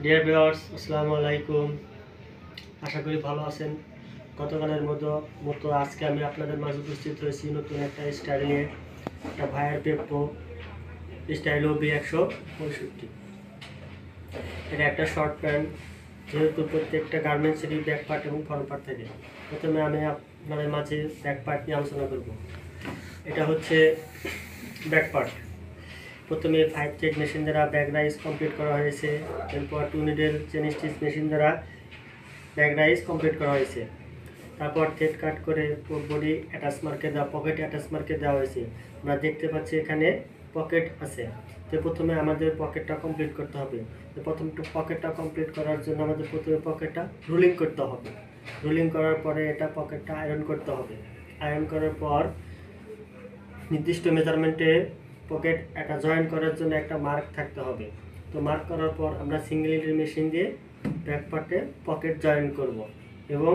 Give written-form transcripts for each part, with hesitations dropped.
Dear viewers, আসসালামু আলাইকুম। আশা করি ভালো আছেন। গতকালের মতো আজকে আমি আপনাদের মাঝে উপস্থিত হয়েছি নতুন একটা স্টাইল নিয়ে। একটা ভাইয়ের পেপ্পো স্টাইল B165। এটা একটা শর্ট প্যান্ট, যেহেতু প্রত্যেকটা গার্মেন্টসেরই ব্যাক পার্ট এবং ফ্রন্ট পার্ট থাকে। প্রথমে আমি আপনাদের মাঝে ব্যাক পার্ট নিয়ে আলোচনা করব। এটা হচ্ছে ব্যাক পার্ট। প্রথমে 5 থ্রেড মেশিন দ্বারা ব্যাক রাইস কমপ্লিট করা হয়েছে। এরপর 2 নিডেল চেন স্টিচ মেশিন দ্বারা ব্যাক রাইস কমপ্লিট করা হয়েছে। তারপর থ্রেড কাট করে বডি অ্যাটাচ মার্কে দেওয়া, পকেট অ্যাটাচ মার্কে দেওয়া হয়েছে। আমরা দেখতে পাচ্ছি এখানে পকেট আছে। তো প্রথমে আমাদের পকেটটা কমপ্লিট করতে হবে। তো পকেটটা কমপ্লিট করার জন্য আমাদের প্রথমে পকেটটা রুলিং করতে হবে। রুলিং করার পরে এটা পকেটটা আয়রন করতে হবে। আয়রন করার পর নির্দিষ্ট মেজারমেন্টে পকেট একটা জয়েন করার জন্য একটা মার্ক থাকতে হবে। তো মার্ক করার পর আমরা সিঙ্গেল নিডেল মেশিন দিয়ে ব্যাক পার্টে পকেট জয়েন করব এবং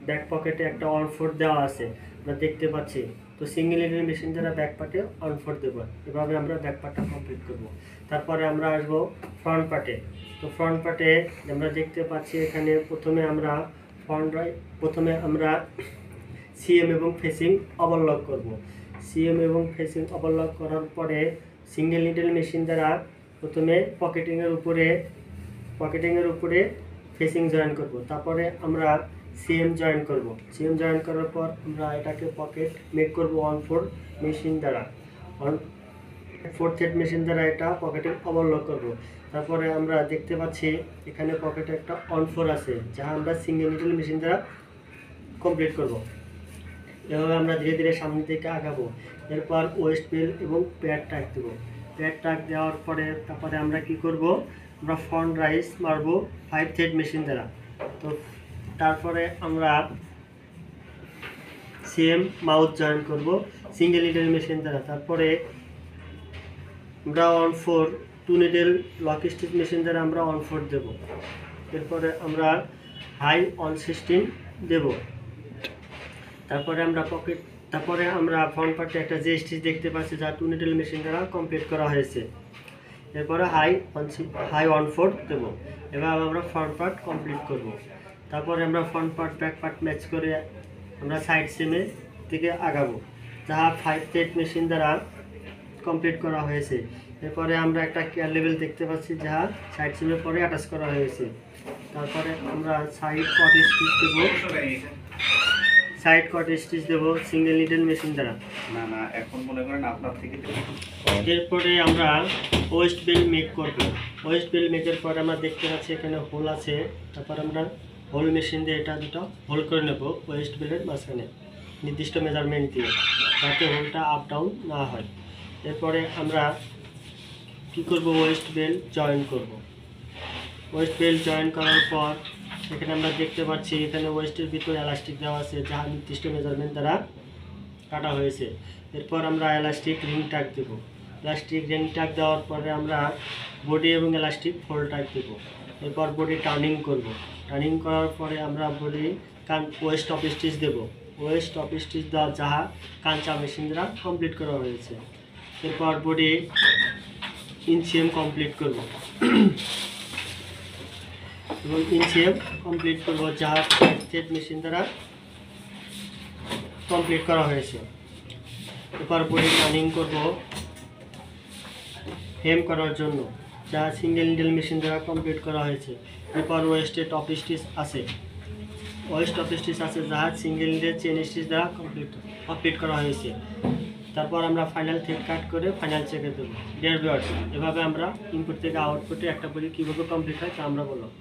ব্যাক পকেটে একটা অন ফোর দেওয়া আছে, আমরা দেখতে পাচ্ছি। তো সিঙ্গেল নিডেল মেশিন দ্বারা ব্যাক পার্টে অন ফোর দেবো। এভাবে আমরা ব্যাক পার্টটা কমপ্লিট করব। তারপরে আমরা আসবো ফ্রন্ট পার্টে। তো ফ্রন্ট পার্টে আমরা দেখতে পাচ্ছি এখানে প্রথমে আমরা সিএম এবং ফেসিং ওভারলক করব। সিএম এবং ফেসিং ওভারলক করার পরে সিঙ্গেল নিডেল মেশিন দ্বারা প্রথমে পকেটিংয়ের উপরে ফেসিং জয়েন করব। তারপরে আমরা সিএম জয়েন করব। সিএম জয়েন করার পর আমরা এটাকে পকেট মেক করব অন ফোর মেশিন দ্বারা। ফোর থ্রেড মেশিন দ্বারা এটা পকেটিং ওভারলক করব। তারপরে আমরা দেখতে পাচ্ছি এখানে পকেটে একটা অন ফোর আছে, যা আমরা সিঙ্গেল নিডেল মেশিন দ্বারা কমপ্লিট করব। এভাবে আমরা ধীরে ধীরে সামনের দিকে আগাবো। এরপর ওয়েস্ট বেল্ট এবং প্যাড টাক দেবো। প্যাড টাক দেওয়ার পরে তারপরে আমরা কি করব, আমরা ফ্রন্ট রাইস মারবো 5 থ্রেড মেশিন দ্বারা। তো তারপরে আমরা সিএম মাউথ জয়েন করব সিঙ্গেল নিডেল মেশিন দ্বারা। তারপরে আমরা on four 2 needle lock stitch machine দ্বারা আমরা অন ফোর দেব। এরপরে আমরা হাই অন 16 দেব। তারপরে আমরা ফ্রন্ট পার্টে একটা যে স্টিচ দেখতে পাচ্ছি, যা 2 নিডেল মেশিন দ্বারা কমপ্লিট করা হয়েছে। এরপরে হাই অন ফোর দেব। এবার আমরা ফ্রন্ট পার্ট কমপ্লিট করব। তারপরে আমরা front part back part match করে আমরা সাইড সিমের দিকে আগাবো, যা 5 থ্রেড মেশিন দ্বারা কমপ্লিট করা হয়েছে। এরপরে আমরা একটা কেয়ার লেভেল দেখতে পাচ্ছি, যা সাইড সিমের পরে অ্যাটাচ করা হয়েছে। তারপরে আমরা সাইড কট স্টিচ দেবো সিঙ্গেল নিডেল মেশিন দ্বারা। এখন মনে করেন আপনার থেকে। এরপরে আমরা ওয়েস্ট বেল্ট মেক করব। ওয়েস্ট বেল্ট মেকের পরে আমরা দেখতে পাচ্ছি এখানে হোল আছে। তারপর আমরা হোল মেশিন দিয়ে এটা দুটো হোল করে নেব ওয়েস্ট বেল্টের মাঝখানে নির্দিষ্ট মেজারমেন্ট দিয়ে, যাতে হোলটা আপ ডাউন না হয়। এরপরে আমরা কি করব, ওয়েস্ট বেল্ট জয়েন করব। ওয়েস্ট বেল্ট জয়েন করার পর এখানে আমরা দেখতে পাচ্ছি এখানে ওয়েস্টের ভিতরে এলাস্টিক দেওয়া আছে, যা নির্দিষ্ট মেজারমেন্ট দ্বারা কাটা হয়েছে। এরপর আমরা এলাস্টিক রিং টাক দেব। এলাস্টিক রিং টাক দেওয়ার পরে আমরা বডি এবং এলাস্টিক ফোল্ড টাক দেব। এরপর বডি টার্নিং করব। টার্নিং করার পরে আমরা বডি ওয়েস্ট অফ স্টিচ দেব। ওয়েস্ট অফ স্টিচ দেওয়া যা কাঁচা মেশিন দ্বারা কমপ্লিট করা হয়েছে। এরপর বডি ইনসিএম কমপ্লিট করব এবং ইনসিএম কমপ্লিট করব, যা থ্রেড মেশিন দ্বারা কমপ্লিট করা হয়েছে। এরপর বডি টার্নিং করব হেম করার জন্য, যা সিঙ্গেল নিডেল মেশিন দ্বারা কমপ্লিট করা হয়েছে। এরপর ওয়েস্টে টপ স্টিচ আছে, যা সিঙ্গেল নিডেল চেন স্টিচ দ্বারা কমপ্লিট করা হয়েছে। তারপর আমরা ফাইনাল থ্রেড কাট করে ফাইনাল চেকে দেবো। ডিয়ার ভিউয়ার্স, এভাবে আমরা ইনপুট থেকে আউটপুটে একটা বডি কীভাবে কমপ্লিট হয় তা আমরা বললাম।